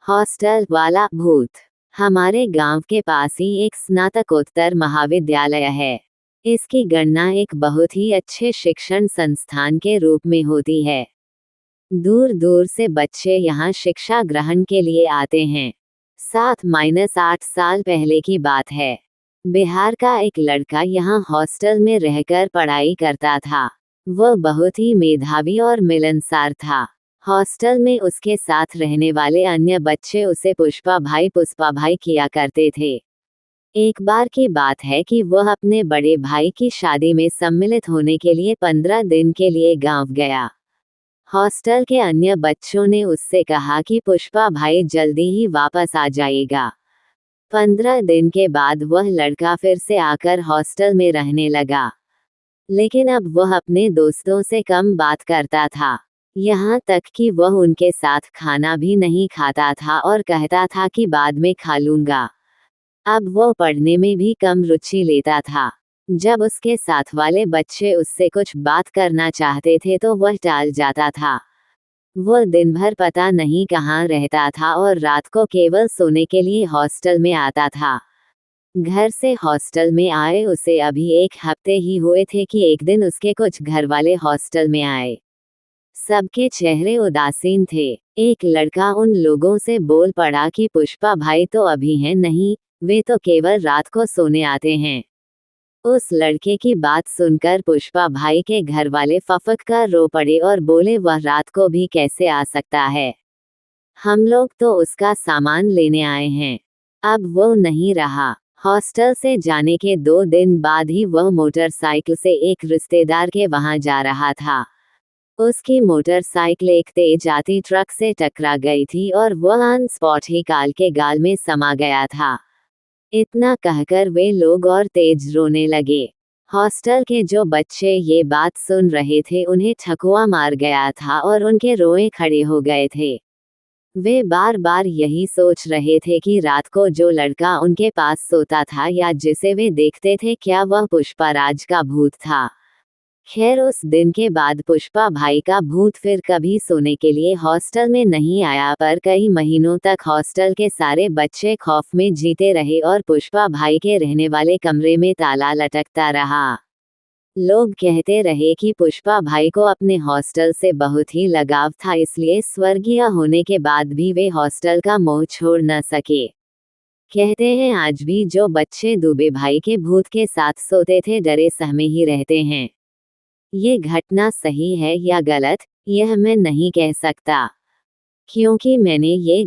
Hostel वाला भूत। हमारे गांव के पास ही एक स्नातकोत्तर महाविद्यालय है। इसकी गणना एक बहुत ही अच्छे शिक्षण संस्थान के रूप में होती है। दूर दूर से बच्चे यहाँ शिक्षा ग्रहण के लिए आते हैं। 7-8 साल पहले की बात है। बिहार का एक लड़का यहाँ हॉस्टल में रहकर पढ़ाई करता था। वह बहुत ही मेधावी और मिलनसार था। हॉस्टल में उसके साथ रहने वाले अन्य बच्चे उसे पुष्पा भाई किया करते थे। एक बार की बात है कि वह अपने बड़े भाई की शादी में सम्मिलित होने के लिए 15 दिन के लिए गांव गया। हॉस्टल के अन्य बच्चों ने उससे कहा कि पुष्पा भाई जल्दी ही वापस आ जाएगा। 15 दिन के बाद वह लड़का फिर से आकर हॉस्टल में रहने लगा, लेकिन अब वह अपने दोस्तों से कम बात करता था। यहाँ तक कि वह उनके साथ खाना भी नहीं खाता था और कहता था कि बाद में खा लूंगा। अब वह पढ़ने में भी कम रुचि लेता था। जब उसके साथ वाले बच्चे उससे कुछ बात करना चाहते थे तो वह टाल जाता था। वह दिन भर पता नहीं कहाँ रहता था और रात को केवल सोने के लिए हॉस्टल में आता था। घर से हॉस्टल में आए उसे अभी 1 हफ्ते ही हुए थे कि एक दिन उसके कुछ घरवाले हॉस्टल में आए। सबके चेहरे उदासीन थे। एक लड़का उन लोगों से बोल पड़ा कि पुष्पा भाई तो अभी हैं नहीं, वे तो केवल रात को सोने आते हैं। उस लड़के की बात सुनकर पुष्पा भाई के घर वाले फफक कर रो पड़े और बोले वह रात को भी कैसे आ सकता है, हम लोग तो उसका सामान लेने आए हैं। अब वो नहीं रहा। हॉस्टल से जाने के 2 दिन बाद ही वह मोटरसाइकिल से एक रिश्तेदार के वहां जा रहा था। उसकी मोटरसाइकिल एक तेज आती ट्रक से टकरा गई थी और वह ऑन स्पॉट ही काल के गाल में समा गया था। इतना कहकर वे लोग और तेज रोने लगे। हॉस्टल के जो बच्चे ये बात सुन रहे थे उन्हें ठकुआ मार गया था और उनके रोए खड़े हो गए थे। वे बार बार यही सोच रहे थे कि रात को जो लड़का उनके पास सोता था या जिसे वे देखते थे, क्या वह पुष्पाराज का भूत था। खैर, उस दिन के बाद पुष्पा भाई का भूत फिर कभी सोने के लिए हॉस्टल में नहीं आया, पर कई महीनों तक हॉस्टल के सारे बच्चे खौफ में जीते रहे और पुष्पा भाई के रहने वाले कमरे में ताला लटकता रहा। लोग कहते रहे कि पुष्पा भाई को अपने हॉस्टल से बहुत ही लगाव था, इसलिए स्वर्गीय होने के बाद भी वे हॉस्टल का मोह छोड़ न सके। कहते हैं आज भी जो बच्चे दुबे भाई के भूत के साथ सोते थे डरे सहमे ही रहते हैं। ये घटना सही है या गलत, यह मैं नहीं कह सकता, क्योंकि मैंने ये